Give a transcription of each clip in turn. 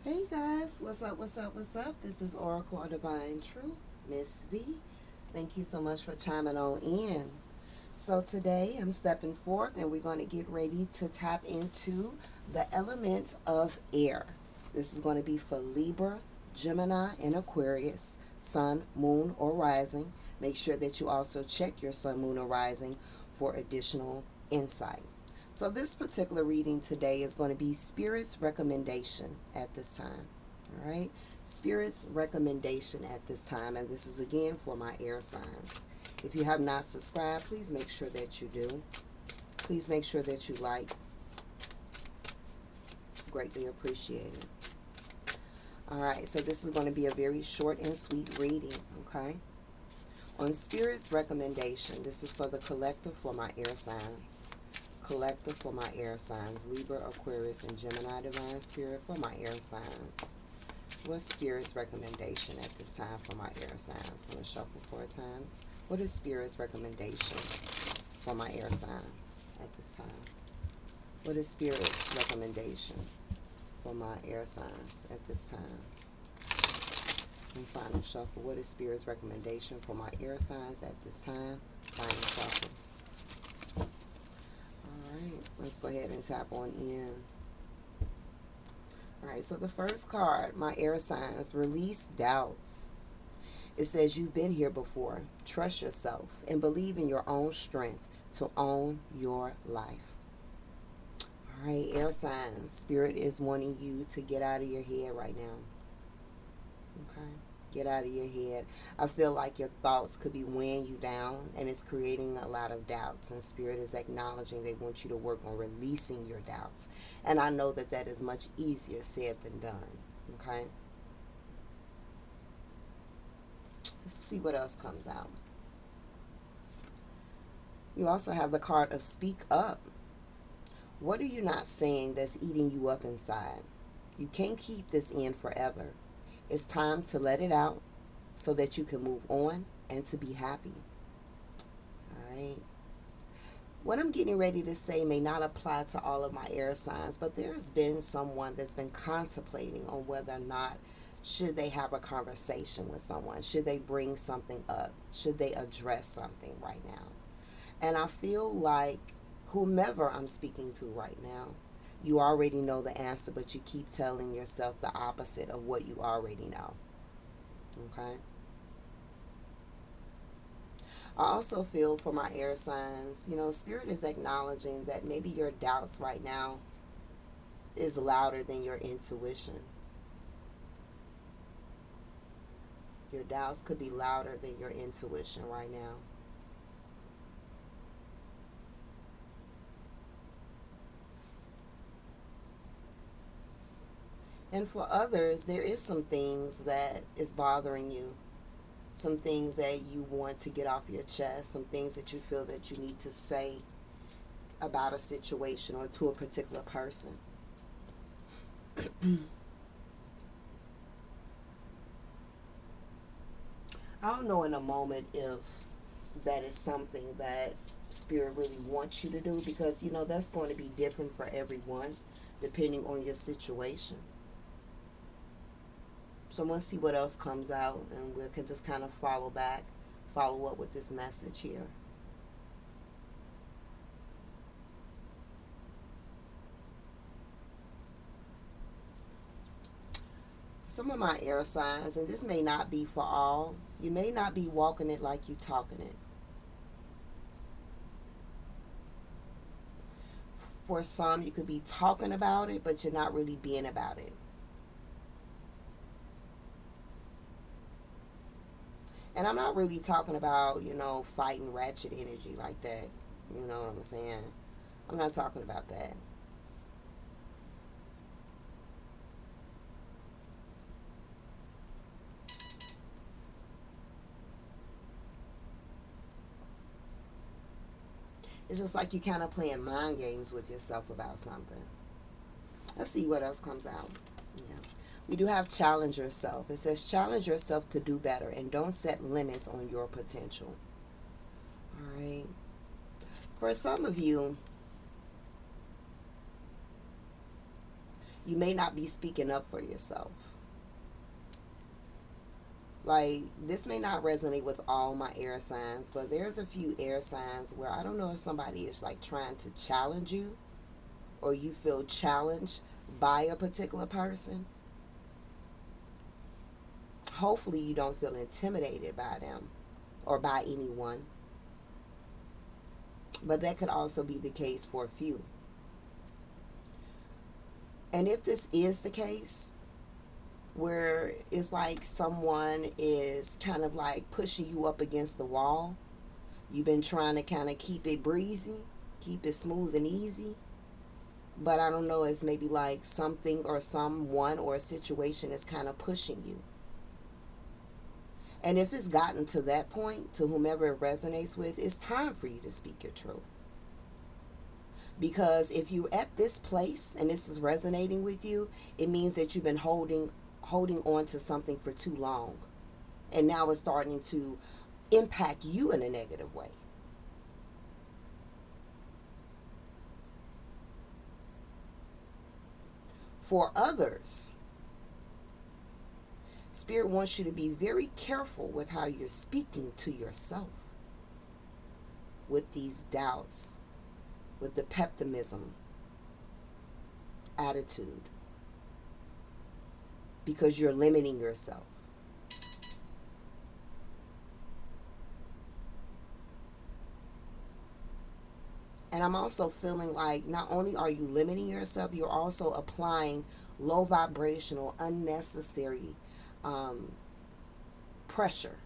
Hey guys, what's up, what's up, what's up? This is Oracle of Divine Truth, Miss V. Thank you so much for chiming on in. So today I'm stepping forth and we're going to get ready to tap into the element of air. This is going to be for Libra, Gemini, and Aquarius, Sun, Moon, or Rising. Make sure that you also check your Sun, Moon, or Rising for additional insight. So this particular reading today is going to be Spirit's recommendation at this time. All right, Spirit's recommendation at this time, and this is again for my air signs. If you have not subscribed, please make sure that you do. Please make sure that you like. Greatly appreciated. All right, so this is going to be a very short and sweet reading, okay? On Spirit's recommendation, this is for the collective for my air signs. Collective for my air signs, Libra, Aquarius, and Gemini Divine Spirit for my air signs. What's Spirit's recommendation at this time for my air signs? I'm going to shuffle 4 times. What is Spirit's recommendation for my air signs at this time? What is Spirit's recommendation for my air signs at this time? And final shuffle. What is Spirit's recommendation for my air signs at this time? Final shuffle. Alright, let's go ahead and tap on in. Alright, so the first card, my air signs, release doubts. It says you've been here before. Trust yourself and believe in your own strength to own your life. Alright, air signs, Spirit is wanting you to get out of your head right now. Okay? Get out of your head. I feel like your thoughts could be weighing you down and it's creating a lot of doubts. And Spirit is acknowledging they want you to work on releasing your doubts. And I know that that is much easier said than done. Okay? Let's see what else comes out. You also have the card of speak up. What are you not saying that's eating you up inside? You can't keep this in forever. It's time to let it out so that you can move on and to be happy. Alright. What I'm getting ready to say may not apply to all of my air signs, but there's been someone that's been contemplating on whether or not should they have a conversation with someone. Should they bring something up? Should they address something right now? And I feel like whomever I'm speaking to right now, you already know the answer, but you keep telling yourself the opposite of what you already know. Okay? I also feel for my air signs, Spirit is acknowledging that maybe your doubts right now is louder than your intuition. Your doubts could be louder than your intuition right now. And for others, there is some things that is bothering you. Some things that you want to get off your chest. Some things that you feel that you need to say about a situation or to a particular person. I don't know in a moment if that is something that Spirit really wants you to do, because that's going to be different for everyone depending on your situation. So we'll see what else comes out and we can just kind of follow up with this message here. Some of my air signs, and this may not be for all, you may not be walking it like you talking it. For some, you could be talking about it, but you're not really being about it. And I'm not really talking about, fighting ratchet energy like that. You know what I'm saying? I'm not talking about that. It's just like you kind of playing mind games with yourself about something. Let's see what else comes out. Yeah. We do have challenge yourself. It says challenge yourself to do better and don't set limits on your potential. All right. For some of you, You may not be speaking up for yourself. Like, this may not resonate with all my air signs, but there's a few air signs where I don't know if somebody is like trying to challenge you, or you feel challenged by a particular person. Hopefully you don't feel intimidated by them or by anyone, but that could also be the case for a few. And if this is the case, where it's like someone is kind of like pushing you up against the wall, you've been trying to kind of keep it breezy, keep it smooth and easy, but I don't know, it's maybe like something or someone or a situation is kind of pushing you. And if it's gotten to that point, to whomever it resonates with, it's time for you to speak your truth. Because if you're at this place and this is resonating with you, it means that you've been holding on to something for too long. And now it's starting to impact you in a negative way. For others, Spirit wants you to be very careful with how you're speaking to yourself with these doubts, with the pessimism attitude, because you're limiting yourself. And I'm also feeling like not only are you limiting yourself, you're also applying low vibrational, unnecessary um, pressure.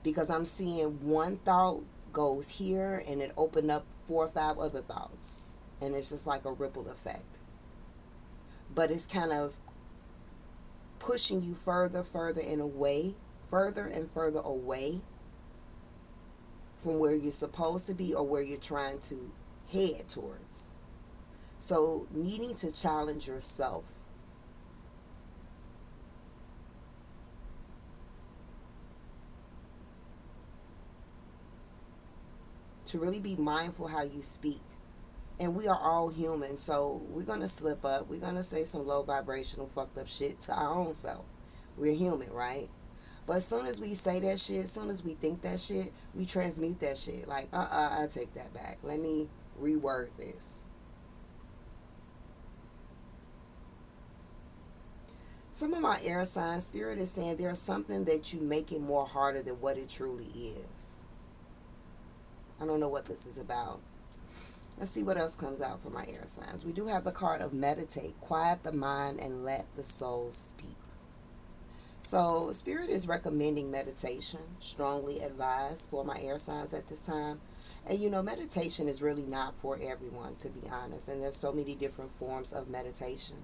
Because I'm seeing one thought goes here and it opened up 4 or 5 other thoughts. And it's just like a ripple effect. But it's kind of pushing you further and further away from where you're supposed to be or where you're trying to head towards. So needing to challenge yourself. To really be mindful how you speak. And we are all human, so we're going to slip up. We're going to say some low vibrational fucked up shit to our own self. We're human, right? But as soon as we say that shit, as soon as we think that shit, we transmute that shit. Like, I take that back. Let me reword this. Some of my air signs, Spirit is saying there's something that you make it more harder than what it truly is. I don't know what this is about. Let's see what else comes out for my air signs. We do have the card of meditate, quiet the mind, and let the soul speak. So Spirit is recommending meditation, strongly advised for my air signs at this time. And you know, meditation is really not for everyone, to be honest. And there's so many different forms of meditation.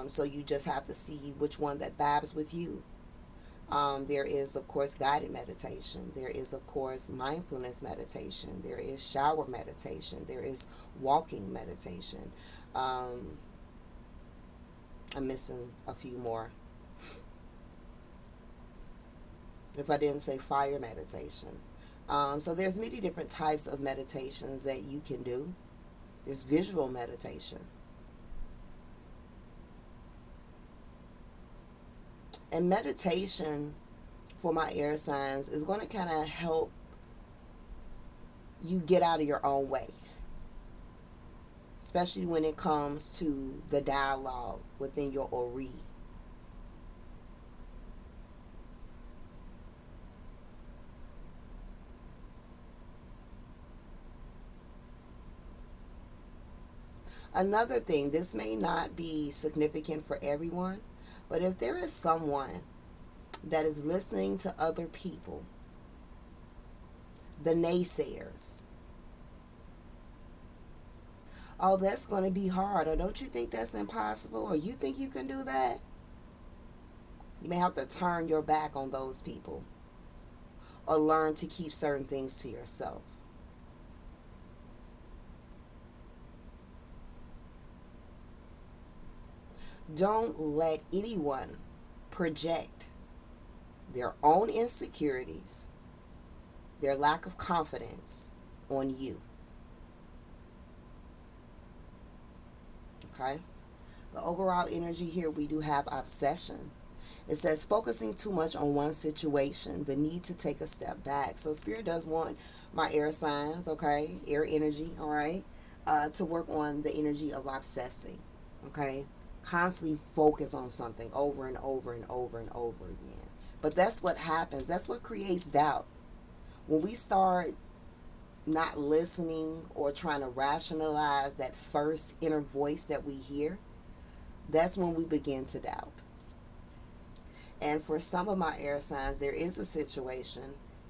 So you just have to see which one that vibes with you. There is, of course, guided meditation. There is, of course, mindfulness meditation. There is shower meditation. There is walking meditation. I'm missing a few more. If I didn't say fire meditation. So there's many different types of meditations that you can do. There's visual meditation. And meditation for my air signs is going to kind of help you get out of your own way, especially when it comes to the dialogue within your ori. Another thing, this may not be significant for everyone, but if there is someone that is listening to other people, the naysayers, oh, that's going to be hard, or don't you think that's impossible, or you think you can do that? You may have to turn your back on those people or learn to keep certain things to yourself. Don't let anyone project their own insecurities, their lack of confidence on you. Okay? The overall energy here, we do have obsession. It says focusing too much on one situation, the need to take a step back. So Spirit does want my air signs, okay, air energy, all right, to work on the energy of obsessing, okay? Constantly focus on something over and over and over and over again. But that's what happens. That's what creates doubt. When we start not listening or trying to rationalize that first inner voice that we hear, that's when we begin to doubt. And for some of my air signs, there is a situation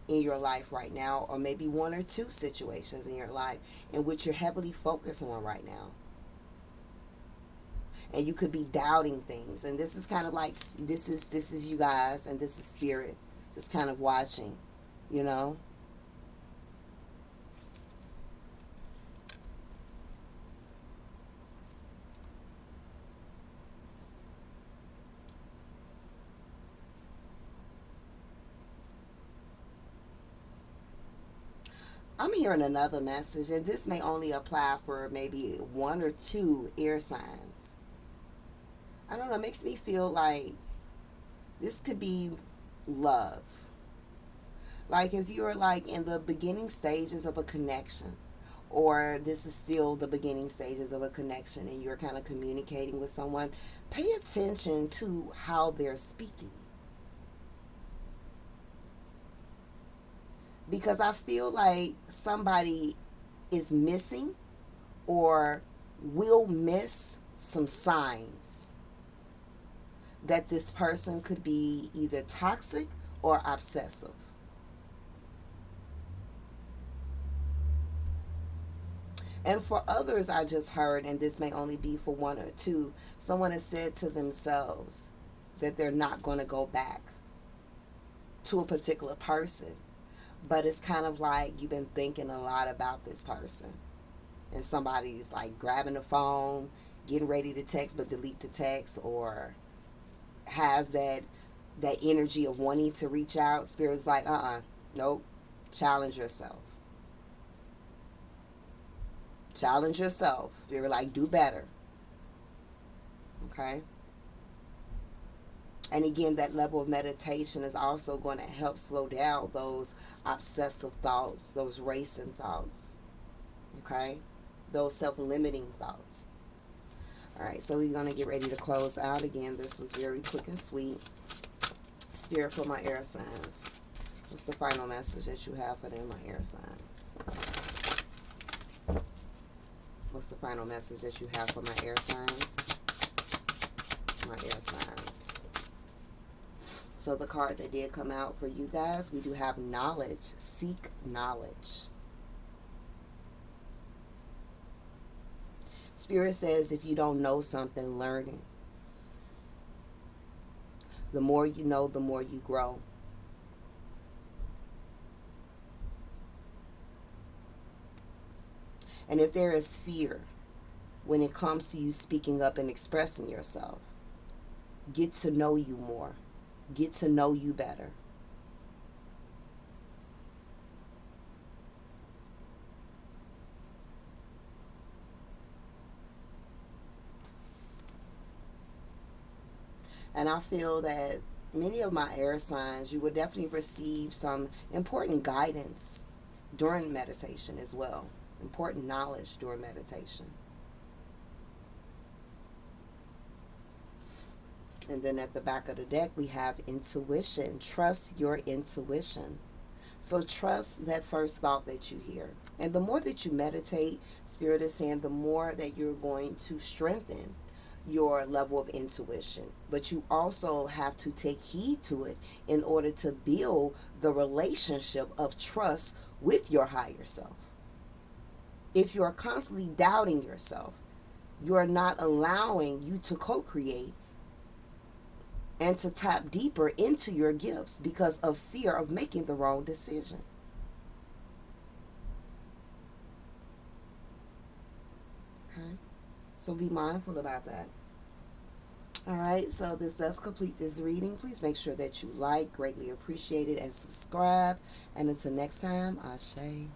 in your life right now, or maybe one or two situations in your life in which you're heavily focused on right now. And you could be doubting things. And this is kind of like, this is you guys, and this is Spirit just kind of watching, you know. I'm hearing another message, and this may only apply for maybe one or two air signs. I don't know, it makes me feel like this could be love. Like if you're like in the beginning stages of a connection, or this is still the beginning stages of a connection and you're kind of communicating with someone, pay attention to how they're speaking. Because I feel like somebody is missing or will miss some signs that this person could be either toxic or obsessive. And for others, I just heard, and this may only be for one or two, someone has said to themselves that they're not going to go back to a particular person. But it's kind of like you've been thinking a lot about this person. And somebody's like grabbing the phone, getting ready to text, but delete the text, or has that energy of wanting to reach out. Spirit's like, nope, challenge yourself. Challenge yourself. You're like, do better. Okay? And again, that level of meditation is also going to help slow down those obsessive thoughts, those racing thoughts. Okay? Those self-limiting thoughts. All right, so we're going to get ready to close out. Again, this was very quick and sweet. Spirit for my air signs. What's the final message that you have for them, my air signs? What's the final message that you have for my air signs? My air signs. So the card that did come out for you guys, we do have knowledge. Seek knowledge. Spirit says if you don't know something, learn it. The more you know, the more you grow. And if there is fear when it comes to you speaking up and expressing yourself, get to know you more. Get to know you better. And I feel that many of my air signs, you would definitely receive some important guidance during meditation as well. Important knowledge during meditation. And then at the back of the deck, we have intuition. Trust your intuition. So trust that first thought that you hear. And the more that you meditate, Spirit is saying, the more that you're going to strengthen your level of intuition. But you also have to take heed to it in order to build the relationship of trust with your higher self. If you're constantly doubting yourself, you're not allowing you to co-create and to tap deeper into your gifts because of fear of making the wrong decision. Okay? So be mindful about that. All right, so this does complete this reading. Please make sure that you like, greatly appreciate it, and subscribe. And until next time, Ashe.